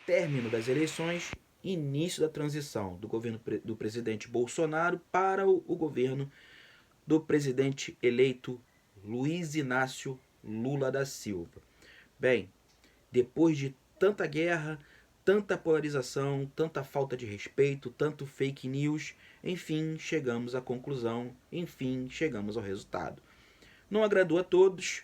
término das eleições, início da transição do governo do presidente Bolsonaro para o governo do presidente eleito Luiz Inácio Lula da Silva. Bem, depois de tanta guerra, tanta polarização, tanta falta de respeito, tanto fake news, enfim, chegamos à conclusão, enfim, chegamos ao resultado. Não agradou a todos,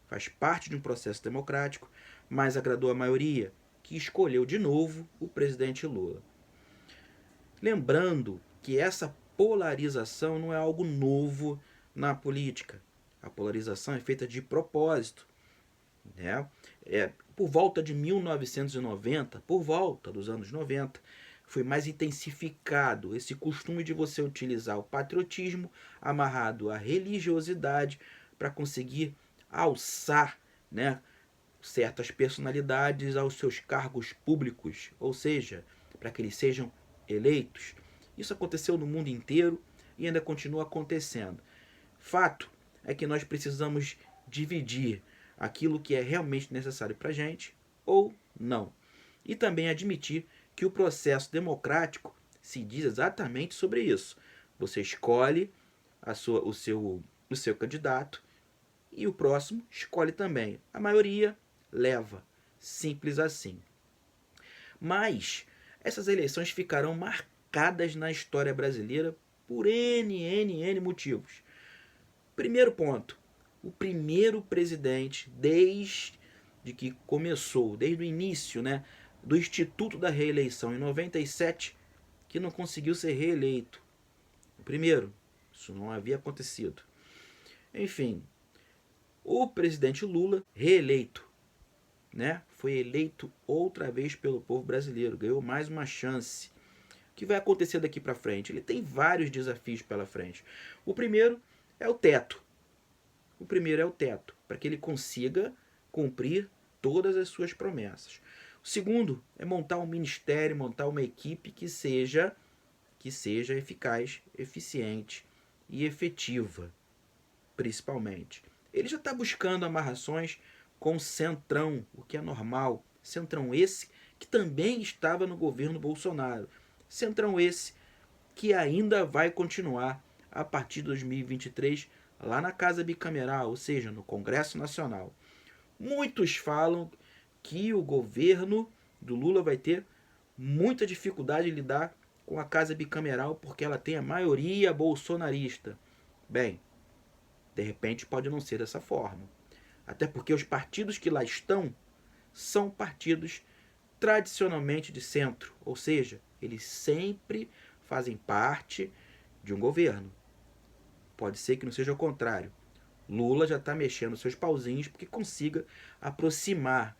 faz parte de um processo democrático, mas agradou a maioria, que escolheu de novo o presidente Lula. Lembrando que essa polarização não é algo novo na política. A polarização é feita de propósito. Né? Por volta de 1990, por volta dos anos 90, foi mais intensificado esse costume de você utilizar o patriotismo amarrado à religiosidade para conseguir alçar, né, certas personalidades aos seus cargos públicos, ou seja, para que eles sejam eleitos. Isso aconteceu no mundo inteiro e ainda continua acontecendo. Fato é que nós precisamos dividir aquilo que é realmente necessário para a gente ou não. E também admitir que o processo democrático se diz exatamente sobre isso. Você escolhe o seu candidato e o próximo escolhe também. A maioria leva. Simples assim. Mas essas eleições ficarão marcadas na história brasileira por N motivos. Primeiro ponto, o primeiro presidente desde que começou, desde o início, né, do Instituto da Reeleição em 97, que não conseguiu ser reeleito. O primeiro, isso não havia acontecido. Enfim, o presidente Lula, reeleito, né, foi eleito outra vez pelo povo brasileiro, ganhou mais uma chance. O que vai acontecer daqui para frente? Ele tem vários desafios pela frente. O primeiro é o teto. O primeiro é o teto, para que ele consiga cumprir todas as suas promessas. O segundo é montar um ministério, montar uma equipe que seja eficaz, eficiente e efetiva, principalmente. Ele já está buscando amarrações com o Centrão, o que é normal. Centrão esse que também estava no governo Bolsonaro. Centrão esse que ainda vai continuar a partir de 2023 lá na Casa Bicameral, ou seja, no Congresso Nacional. Muitos falam que o governo do Lula vai ter muita dificuldade em lidar com a Casa Bicameral porque ela tem a maioria bolsonarista. Bem, de repente pode não ser dessa forma. Até porque os partidos que lá estão são partidos tradicionalmente de centro, ou seja, eles sempre fazem parte de um governo. Pode ser que não seja o contrário. Lula já está mexendo seus pauzinhos porque consiga aproximar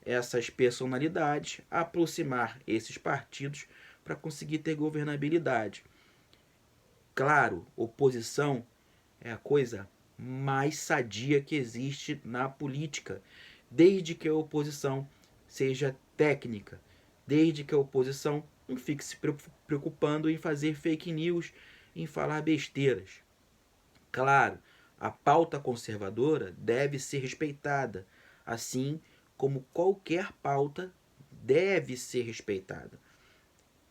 essas personalidades, aproximar esses partidos para conseguir ter governabilidade. Claro, oposição é a coisa mais sadia que existe na política, desde que a oposição seja técnica, desde que a oposição não fique se preocupando em fazer fake news, em falar besteiras. Claro, a pauta conservadora deve ser respeitada, assim como qualquer pauta deve ser respeitada.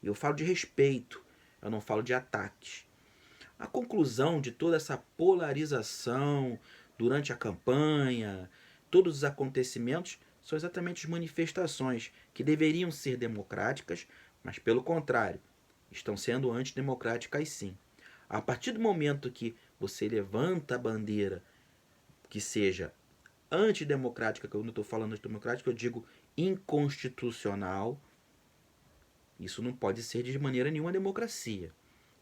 Eu falo de respeito, eu não falo de ataques. A conclusão de toda essa polarização durante a campanha, todos os acontecimentos, são exatamente as manifestações que deveriam ser democráticas, mas pelo contrário, estão sendo antidemocráticas sim. A partir do momento que você levanta a bandeira que seja antidemocrática, que eu não estou falando antidemocrática, eu digo inconstitucional, isso não pode ser de maneira nenhuma democracia,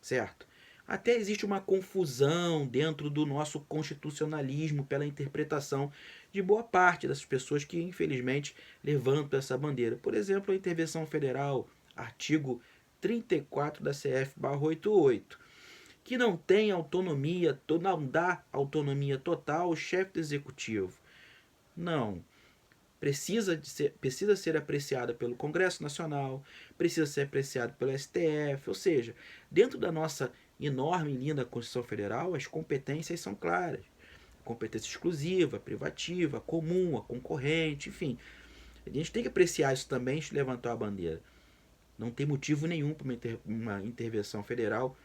certo? Até existe uma confusão dentro do nosso constitucionalismo pela interpretação de boa parte das pessoas que, infelizmente, levantam essa bandeira. Por exemplo, a intervenção federal, artigo 34 da CF/88, que não tem autonomia, não dá autonomia total ao chefe do executivo. Não. Precisa ser apreciada pelo Congresso Nacional, precisa ser apreciada pelo STF, ou seja, dentro da nossa enorme e linda Constituição Federal, as competências são claras. Competência exclusiva, privativa, comum, a concorrente, enfim. A gente tem que apreciar isso também antes de levantar a bandeira. Não tem motivo nenhum para uma intervenção federal,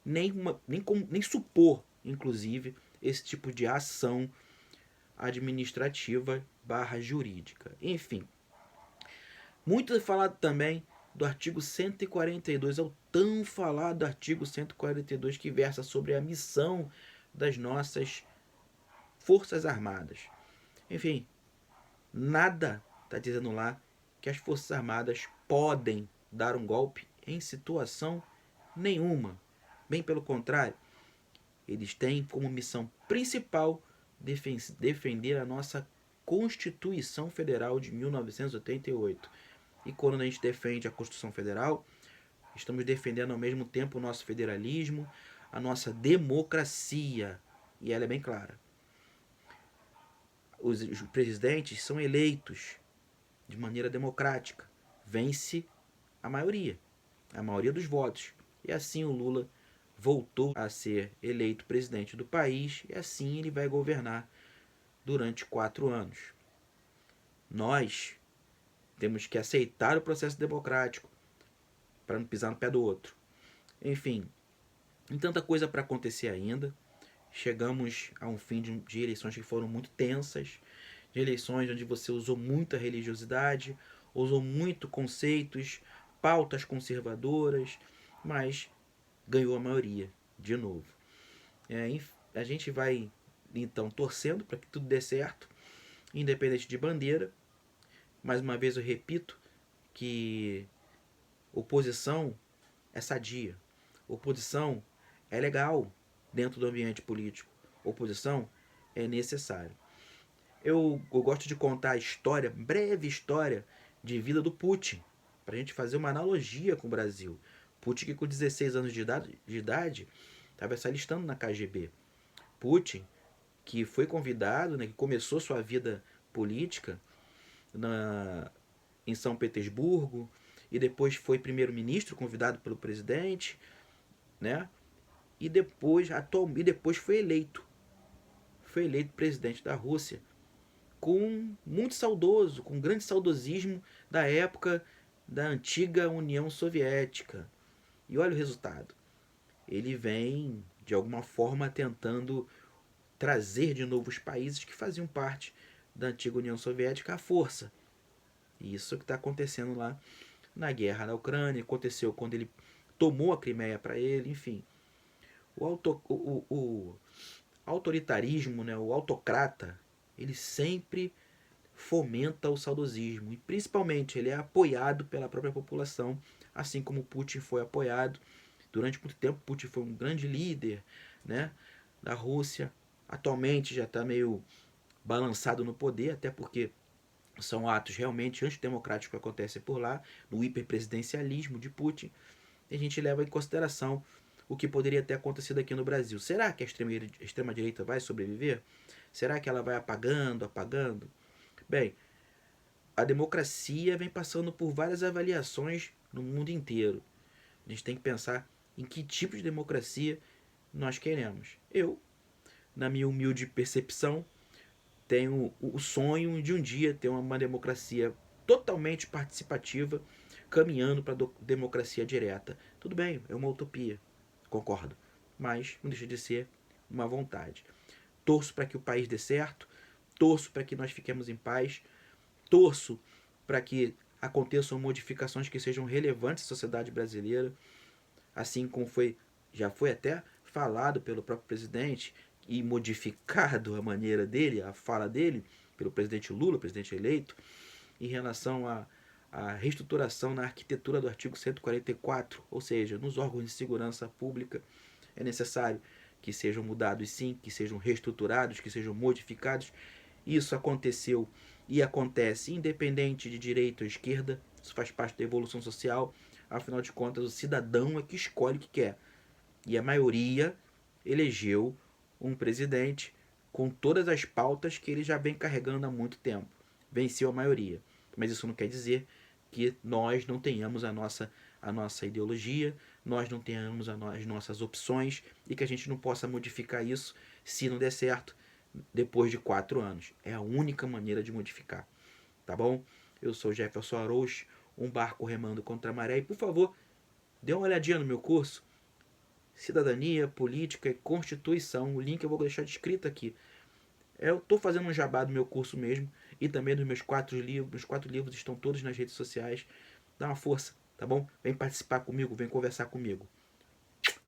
nem supor, inclusive, esse tipo de ação administrativa barra jurídica. Enfim, muito é falado também do artigo 142, é o tão falado artigo 142 que versa sobre a missão das nossas Forças Armadas. Enfim, nada está dizendo lá que as Forças Armadas podem dar um golpe em situação nenhuma. Bem pelo contrário, eles têm como missão principal defender a nossa Constituição Federal de 1988. E quando a gente defende a Constituição Federal, estamos defendendo ao mesmo tempo o nosso federalismo, a nossa democracia. E ela é bem clara. Os presidentes são eleitos de maneira democrática. Vence a maioria dos votos. E assim o Lula voltou a ser eleito presidente do país e assim ele vai governar durante 4 anos. Nós temos que aceitar o processo democrático para não pisar no pé do outro. Enfim, tem tanta coisa para acontecer ainda. Chegamos a um fim de eleições que foram muito tensas, de eleições onde você usou muita religiosidade, usou muito conceitos, pautas conservadoras, mas ganhou a maioria, de novo. A gente vai, então, torcendo para que tudo dê certo, independente de bandeira. Mais uma vez eu repito que oposição é sadia. Oposição é legal dentro do ambiente político. Oposição é necessário. Eu gosto de contar a história, breve história de vida do Putin, para a gente fazer uma analogia com o Brasil. Putin, que com 16 anos de idade estava se alistando na KGB. Putin, que foi convidado, né, que começou sua vida política em São Petersburgo, e depois foi primeiro-ministro convidado pelo presidente, né? E depois foi eleito. Foi eleito presidente da Rússia, com grande saudosismo da época da antiga União Soviética. E olha o resultado. Ele vem, de alguma forma, tentando trazer de novo os países que faziam parte da antiga União Soviética à força. E isso que está acontecendo lá na guerra na Ucrânia, aconteceu quando ele tomou a Crimeia para ele, enfim. O autoritarismo, né, o autocrata, ele sempre fomenta o saudosismo. E principalmente ele é apoiado pela própria população, assim como Putin foi apoiado. Durante muito tempo Putin foi um grande líder, né, da Rússia. Atualmente já está meio balançado no poder, até porque são atos realmente antidemocráticos que acontecem por lá, no hiperpresidencialismo de Putin. E a gente leva em consideração o que poderia ter acontecido aqui no Brasil. Será que a extrema-direita vai sobreviver? Será que ela vai apagando? Bem, a democracia vem passando por várias avaliações no mundo inteiro. A gente tem que pensar em que tipo de democracia nós queremos. Eu, na minha humilde percepção, tenho o sonho de um dia ter uma democracia totalmente participativa, caminhando para a democracia direta. Tudo bem, é uma utopia, concordo, mas não deixa de ser uma vontade. Torço para que o país dê certo, torço para que nós fiquemos em paz, torço para que aconteçam modificações que sejam relevantes à sociedade brasileira, assim como já foi até falado pelo próprio presidente e modificado a maneira dele, a fala dele, pelo presidente Lula, presidente eleito, em relação à reestruturação na arquitetura do artigo 144, ou seja, nos órgãos de segurança pública é necessário que sejam mudados sim, que sejam reestruturados, que sejam modificados. Isso aconteceu e acontece independente de direita ou esquerda, isso faz parte da evolução social, afinal de contas o cidadão é que escolhe o que quer. E a maioria elegeu um presidente com todas as pautas que ele já vem carregando há muito tempo. Venceu a maioria. Mas isso não quer dizer que nós não tenhamos a nossa ideologia, nós não tenhamos as nossas opções e que a gente não possa modificar isso se não der certo depois de 4 anos. É a única maneira de modificar. tá bom? Eu sou Jefferson Arouche, um barco remando contra a maré. E, por favor, dê uma olhadinha no meu curso, Cidadania, Política e Constituição. O link eu vou deixar descrito aqui. Eu estou fazendo um jabá do meu curso mesmo e também dos meus 4 livros. Os 4 livros estão todos nas redes sociais. Dá uma força, tá bom? Vem participar comigo, vem conversar comigo.